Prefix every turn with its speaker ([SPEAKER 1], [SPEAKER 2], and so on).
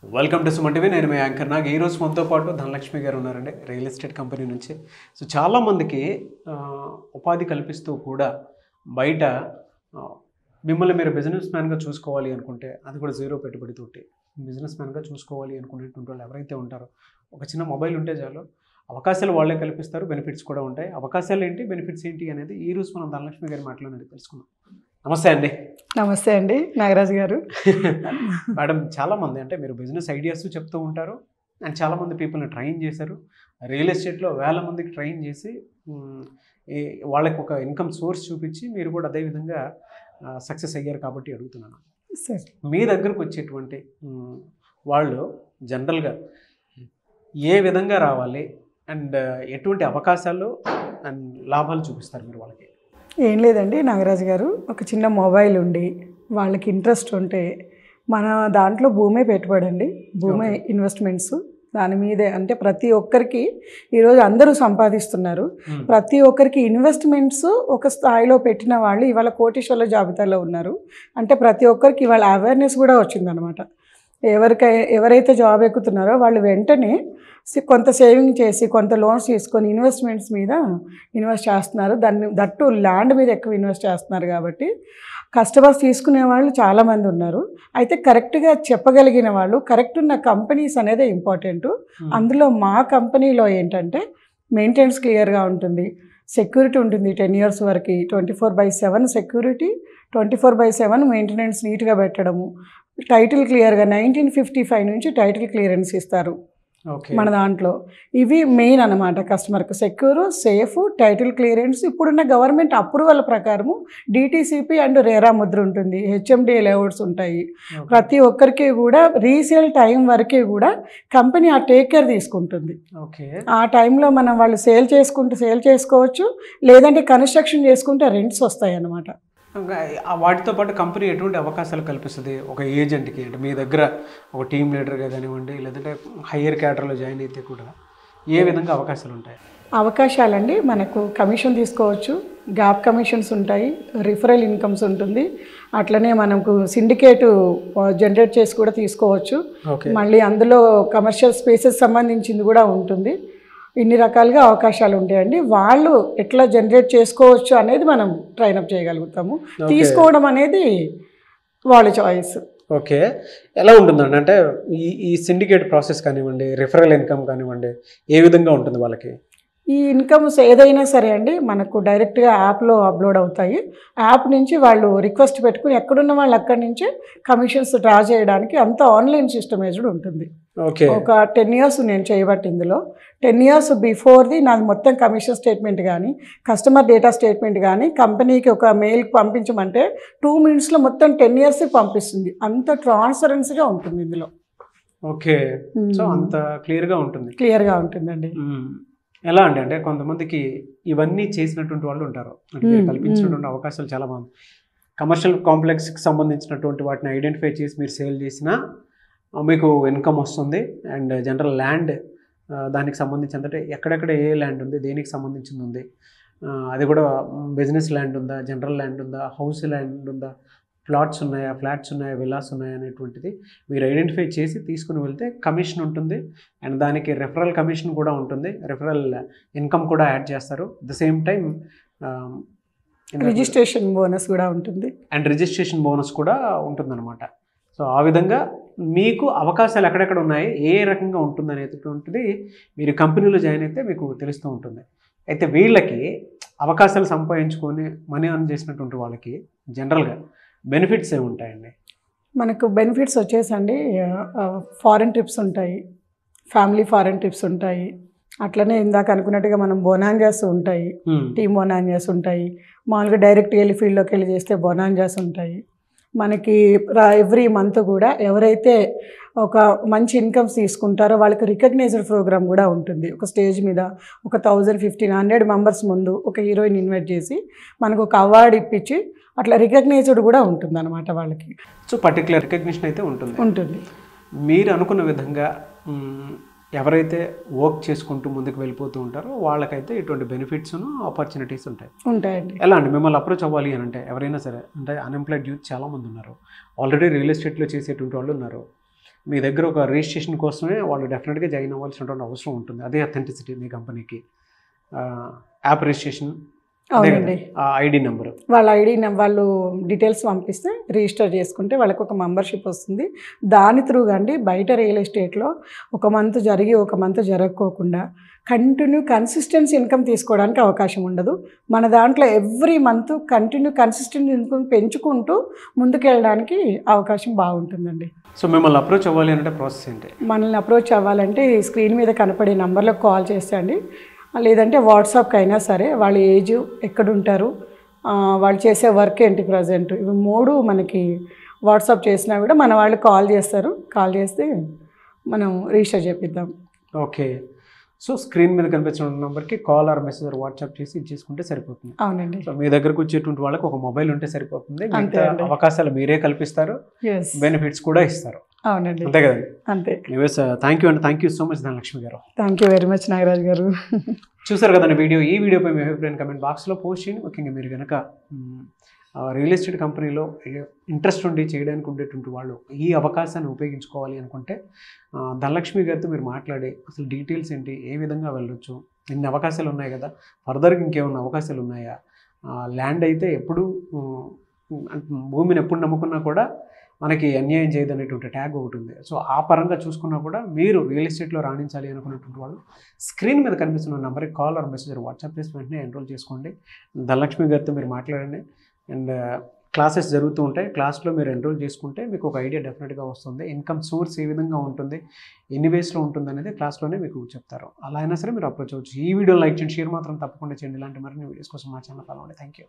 [SPEAKER 1] Welcome to Suman TV. నేను మీ anchor Nag. ఈరోజు మనతో పాటు ధనలక్ష్మి గారు ఉన్నారండి, రియల్ ఎస్టేట్ కంపెనీ నుంచి. సో చాలామందికి ఉపాధి కల్పిస్తూ కూడా బయట మిమ్మల్ని మీరు బిజినెస్ మ్యాన్గా చూసుకోవాలి అనుకుంటే, అది కూడా జీరో పెట్టుబడితోటి బిజినెస్ మ్యాన్గా చూసుకోవాలి అనుకునేటువంటి వాళ్ళు ఎవరైతే ఉంటారో, ఒక చిన్న మొబైల్ ఉంటే చాలు అవకాశాలు వాళ్ళే కల్పిస్తారు, బెనిఫిట్స్ కూడా ఉంటాయి. అవకాశాలు ఏంటి, బెనిఫిట్స్ ఏంటి అనేది ఈరోజు మనం ధనలక్ష్మి గారి మాటలోనే తెలుసుకుందాం. నమస్తే అండి.
[SPEAKER 2] నమస్తే అండి నాగరాజు గారు.
[SPEAKER 1] మేడం, చాలామంది అంటే మీరు బిజినెస్ ఐడియాస్ చెప్తూ ఉంటారు అండ్ చాలామంది పీపుల్ని ట్రైన్ చేశారు. రియల్ ఎస్టేట్లో వేల మందికి ట్రైన్ చేసి వాళ్ళకి ఒక ఇన్కమ్ సోర్స్ చూపించి మీరు కూడా అదేవిధంగా సక్సెస్ అయ్యారు కాబట్టి అడుగుతున్నాను. మీ దగ్గరకు వచ్చేటువంటి వాళ్ళు జనరల్గా ఏ విధంగా రావాలి అండ్ ఎటువంటి అవకాశాలు అండ్ లాభాలు చూపిస్తారు మీరు వాళ్ళకి?
[SPEAKER 2] ఏం లేదండి నాగరాజు గారు, ఒక చిన్న మొబైల్ ఉండి వాళ్ళకి ఇంట్రెస్ట్ ఉంటే మన దాంట్లో భూమే పెట్టుబడండి, భూమే ఇన్వెస్ట్మెంట్స్ దాని మీదే. అంటే ప్రతి ఒక్కరికి ఈరోజు అందరూ సంపాదిస్తున్నారు. ప్రతి ఒక్కరికి ఇన్వెస్ట్మెంట్స్ ఒక స్థాయిలో పెట్టిన వాళ్ళు ఇవాళ కోటీశ్వర్ల జాబితాలో ఉన్నారు. అంటే ప్రతి ఒక్కరికి ఇవాళ అవేర్నెస్ కూడా వచ్చిందనమాట. ఎవరైతే జాబ్ ఎక్కుతున్నారో వాళ్ళు వెంటనే కొంత సేవింగ్ చేసి కొంత లోన్స్ తీసుకొని ఇన్వెస్ట్మెంట్స్ మీద ఇన్వెస్ట్ చేస్తున్నారు. దట్టు ల్యాండ్ మీద ఎక్కువ ఇన్వెస్ట్ చేస్తున్నారు. కాబట్టి కస్టమర్స్ తీసుకునే వాళ్ళు చాలామంది ఉన్నారు. అయితే కరెక్ట్గా చెప్పగలిగిన వాళ్ళు, కరెక్ట్ ఉన్న కంపెనీస్ అనేది ఇంపార్టెంట్. అందులో మా కంపెనీలో ఏంటంటే మెయింటెనెన్స్ క్లియర్గా ఉంటుంది, సెక్యూరిటీ ఉంటుంది 10 years వరకు, 24/7 సెక్యూరిటీ, 24/7 మెయింటెనెన్స్ నీట్గా పెట్టడము, టైటిల్ క్లియర్గా 1955 నుంచి టైటిల్ క్లియరెన్స్ ఇస్తారు మన దాంట్లో. ఇవి మెయిన్ అనమాట. కస్టమర్కి సెక్యూర్, సేఫ్, టైటిల్ క్లియరెన్స్. ఇప్పుడున్న గవర్నమెంట్ అప్రూవల్ ప్రకారము DTCP అండ్ రేరా ముద్ర ఉంటుంది, HMDA లేఅవుట్స్ ఉంటాయి. ప్రతి ఒక్కరికి కూడా రీసేల్ టైం వరకే కూడా కంపెనీ ఆ టేక్ కేర్ తీసుకుంటుంది. ఆ టైంలో మనం వాళ్ళు సేల్ చేసుకోవచ్చు, లేదంటే కన్స్ట్రక్షన్ చేసుకుంటే రెంట్స్ వస్తాయి అన్నమాట.
[SPEAKER 1] వాటితో పాటు కంపెనీ ఎటువంటి అవకాశాలు కల్పిస్తుంది ఒక ఏజెంట్కి? అంటే మీ దగ్గర ఒక టీమ్ లీడర్గా కానివ్వండి, లేదంటే హయ్యర్ క్యాడర్లో జాయిన్ అయితే కూడా ఏ విధంగా అవకాశాలు ఉంటాయి?
[SPEAKER 2] అవకాశాలండి, మనకు కమిషన్ తీసుకోవచ్చు, గ్యాప్ కమిషన్స్ ఉంటాయి, రిఫరల్ ఇన్కమ్స్ ఉంటుంది, అట్లనే మనకు సిండికేట్ జనరేట్ చేసి కూడా తీసుకోవచ్చు. మళ్ళీ అందులో కమర్షియల్ స్పేసెస్ సంబంధించింది కూడా ఉంటుంది. ఇన్ని రకాలుగా అవకాశాలు ఉంటాయండి. వాళ్ళు ఎట్లా జనరేట్ చేసుకోవచ్చు అనేది మనం ట్రైనప్ చేయగలుగుతాము. తీసుకోవడం అనేది వాళ్ళ చాయిస్.
[SPEAKER 1] ఓకే, ఎలా ఉంటుందండి? అంటే ఈ సిండికేట్ ప్రాసెస్ కానివ్వండి, రిఫరల్ ఇన్కమ్ కానివ్వండి, ఏ విధంగా ఉంటుంది వాళ్ళకి?
[SPEAKER 2] ఈ ఇన్కమ్స్ ఏదైనా సరే అండి మనకు డైరెక్ట్గా యాప్లో అప్లోడ్ అవుతాయి. యాప్ నుంచి వాళ్ళు రిక్వెస్ట్ పెట్టుకుని ఎక్కడున్న వాళ్ళు అక్కడి నుంచే కమిషన్స్ డ్రా చేయడానికి అంత ఆన్లైన్ సిస్టమైజ్డ్ ఉంటుంది. ఒక 10 years నేను చేయబట్టి ఇందులో 10 years బిఫోర్ది నాది మొత్తం కమిషన్ స్టేట్మెంట్ కానీ, కస్టమర్ డేటా స్టేట్మెంట్ కానీ కంపెనీకి ఒక మెయిల్కి పంపించమంటే 2 minutesలో మొత్తం 10 years పంపిస్తుంది. అంత ట్రాన్స్పరెన్సీగా ఉంటుంది ఇందులో.
[SPEAKER 1] ఓకే, సో అంత క్లియర్గా
[SPEAKER 2] ఉంటుందండి.
[SPEAKER 1] ఎలా అండి? అంటే కొంతమందికి ఇవన్నీ చేసినటువంటి వాళ్ళు ఉంటారు, కల్పించినటువంటి అవకాశాలు చాలా బాగుంది. కమర్షియల్ కాంప్లెక్స్కి సంబంధించినటువంటి వాటిని ఐడెంటిఫై చేసి మీరు సేల్ చేసినా మీకు ఇన్కమ్ వస్తుంది. అండ్ జనరల్ ల్యాండ్ దానికి సంబంధించి అంటే ఎక్కడెక్కడ ఏ ల్యాండ్ ఉంది, దేనికి సంబంధించింది ఉంది, అది కూడా బిజినెస్ ల్యాండ్ ఉందా, జనరల్ ల్యాండ్ ఉందా, హౌస్ ల్యాండ్ ఉందా, ఫ్లాట్స్ ఉన్నాయా, విలాస్ ఉన్నాయా అనేటువంటిది మీరు ఐడెంటిఫై చేసి తీసుకుని వెళ్తే కమిషన్ ఉంటుంది. అండ్ దానికి రెఫరల్ కమిషన్ కూడా ఉంటుంది, రెఫరల్ ఇన్కమ్ కూడా యాడ్ చేస్తారు. At the same time
[SPEAKER 2] registration bonus కూడా ఉంటుంది.
[SPEAKER 1] అండ్ రిజిస్ట్రేషన్ బోనస్ కూడా ఉంటుందన్నమాట. సో ఆ విధంగా మీకు అవకాశాలు ఎక్కడెక్కడ ఉన్నాయి, ఏ రకంగా ఉంటుంది అనేటువంటిది మీరు కంపెనీలో జాయిన్ అయితే మీకు తెలుస్తూ ఉంటుంది. అయితే వీళ్ళకి అవకాశాలు సంపాదించుకొని మనీ అర్న్ చేసినటువంటి వాళ్ళకి జనరల్గా బెనిఫిట్స్ ఏముంటాయండి?
[SPEAKER 2] మనకు బెనిఫిట్స్ వచ్చేసండి, ఫారెన్ ట్రిప్స్ ఉంటాయి, ఫ్యామిలీ ఫారెన్ ట్రిప్స్ ఉంటాయి, అట్లనే ఇందాక అనుకున్నట్టుగా మనం బొనాంజాస్ ఉంటాయి, టీమ్ బొనాంజాస్ ఉంటాయి, మామూలుగా డైరెక్ట్గా వెళ్ళి ఫీల్డ్లోకి వెళ్ళి చేస్తే బొనాంజాస్ ఉంటాయి. మనకి ఎవ్రీ మంత్ కూడా ఎవరైతే ఒక మంచి ఇన్కమ్స్ తీసుకుంటారో వాళ్ళకి రికగ్నైజ్డ్ ప్రోగ్రామ్ కూడా ఉంటుంది. ఒక స్టేజ్ మీద ఒక 1000-1500 మెంబర్స్ ముందు ఒక హీరోయిన్ ఇన్వైట్ చేసి మనకు ఒక అవార్డు ఇప్పించి అట్లా రికగ్నైజ్డ్ కూడా ఉంటుంది అనమాట వాళ్ళకి.
[SPEAKER 1] సో పర్టికులర్ రికగ్నిషన్ అయితే ఉంటుంది. మీరు అనుకున్న విధంగా ఎవరైతే వర్క్ చేసుకుంటూ ముందుకు వెళ్ళిపోతూ ఉంటారో వాళ్ళకైతే ఇటువంటి బెనిఫిట్స్ను ఆపర్చునిటీస్
[SPEAKER 2] ఉంటాయండి.
[SPEAKER 1] ఎలా అండి మిమ్మల్ని అప్రోచ్ అవ్వాలి అని అంటే ఎవరైనా సరే, అంటే అన్ఎంప్లాయిడ్ యూత్ చాలామంది ఉన్నారు, ఆల్రెడీ రియల్ ఎస్టేట్లో చేసేటువంటి వాళ్ళు ఉన్నారు, మీ దగ్గర ఒక రిజిస్ట్రేషన్ కోసమే వాళ్ళు డెఫినెట్గా జాయిన్ అవ్వాల్సినటువంటి అవసరం ఉంటుంది. అదే అథెంటిసిటీ మీ కంపెనీకి. యాప్ రిజిస్ట్రేషన్,
[SPEAKER 2] అవునండి.
[SPEAKER 1] ఐడి నెంబరు,
[SPEAKER 2] వాళ్ళ వాళ్ళు డీటెయిల్స్ పంపిస్తే రిజిస్టర్ చేసుకుంటే వాళ్ళకి ఒక మెంబర్షిప్ వస్తుంది. దాని త్రూగా అండి బయట రియల్ ఎస్టేట్లో ఒక మంత్ జరిగి ఒక మంత్ జరగకోకుండా కన్సిస్టెన్సీ ఇన్కమ్ తీసుకోవడానికి అవకాశం ఉండదు. మన దాంట్లో ఎవ్రీ మంత్ కన్సిస్టెంట్ ఇన్కమ్ పెంచుకుంటూ ముందుకెళ్ళడానికి అవకాశం బాగుంటుందండి.
[SPEAKER 1] సో మిమ్మల్ని అప్రోచ్ అవ్వాలి అంటే ప్రాసెస్ ఏంటి?
[SPEAKER 2] మనల్ని అప్రోచ్ అవ్వాలంటే స్క్రీన్ మీద కనపడే నంబర్లకు కాల్ చేస్తే లేదంటే వాట్సాప్కి అయినా సరే, వాళ్ళ ఏజ్, ఎక్కడుంటారు, వాళ్ళు చేసే వర్క్ ఏంటి ప్రజెంట్, ఇవి 3 మనకి వాట్సాప్ చేసినా కూడా మన వాళ్ళు కాల్ చేస్తారు. కాల్ చేస్తే మనం రిజిస్టర్ చేపిద్దాం.
[SPEAKER 1] ఓకే. సో స్క్రీన్ మీద కనిపించిన నెంబర్కి కాల్ ఆర్ మెసేజ్ వాట్సాప్ చేసి ఇచ్చేసుకుంటే సరిపోతుంది.
[SPEAKER 2] అవునండి.
[SPEAKER 1] సో మీ దగ్గరకు వచ్చేటువంటి వాళ్ళకి ఒక మొబైల్ ఉంటే సరిపోతుంది.
[SPEAKER 2] అంతే అండి.
[SPEAKER 1] అవకాశాలు మీరే కల్పిస్తారు, బెనిఫిట్స్ కూడా ఇస్తారు.
[SPEAKER 2] అవునండి.
[SPEAKER 1] అంతే కదండి.
[SPEAKER 2] అంతే.
[SPEAKER 1] థ్యాంక్ యూ అండి. Thank you so much Dhanalakshmi garu.
[SPEAKER 2] Thank you very much Nagaraj garu.
[SPEAKER 1] చూసారు కదండి వీడియో. ఈ వీడియోపై మీ అభిప్రాయం కమెంట్ బాక్స్లో పోస్ట్ చేయండి. ముఖ్యంగా మీరు కనుక రియల్ ఎస్టేట్ కంపెనీలో ఇంట్రెస్ట్ ఉండి చేయడానికి ఉండేటువంటి వాళ్ళు ఈ అవకాశాన్ని ఉపయోగించుకోవాలి అనుకుంటే ధనలక్ష్మి గారితో మీరు మాట్లాడి అసలు డీటెయిల్స్ ఏంటి, ఏ విధంగా వెళ్ళొచ్చు, ఇన్ని అవకాశాలు ఉన్నాయి కదా, ఫర్దర్గా ఇంకేమన్నా అవకాశాలు ఉన్నాయా, ల్యాండ్ అయితే ఎప్పుడు భూమిని ఎప్పుడు నమ్ముకున్నా కూడా మనకి అన్యాయం చేయదు అనేటువంటి ట్యాగ్ ఒకటి ఉంది. సో ఆ పరంగా చూసుకున్నా కూడా మీరు రియల్ ఎస్టేట్లో రాణించాలి అనుకున్నటువంటి వాళ్ళు స్క్రీన్ మీద కనిపిస్తున్న నెంబర్కి కాల్ ఆర్ మెసేజ్ వాట్సాప్ చేసి వెంటనే ఎన్రోల్ చేసుకోండి. ధనలక్ష్మి గారితో మీరు మాట్లాడండి. అండ్ క్లాసెస్ జరుగుతూ ఉంటాయి. క్లాస్లో మీరు ఎన్రోల్ చేసుకుంటే మీకు ఒక ఐడియా డెఫినెట్గా వస్తుంది. ఇన్కమ్ సోర్స్ ఏ విధంగా ఉంటుంది, ఎన్ని వేస్లో ఉంటుంది అనేది క్లాస్లోనే మీకు చెప్తారు. అలా అయినా సరే మీరు అప్రోచ్ అవ్వచ్చు. ఈ వీడియో లైక్ చేయండి, షేర్ మాత్రం తప్పకుండా చేయండి. ఇలాంటి మరిన్ని వీడియోస్ కోసం మా ఛానల్ ఫాలో అవ్వండి. Thank you.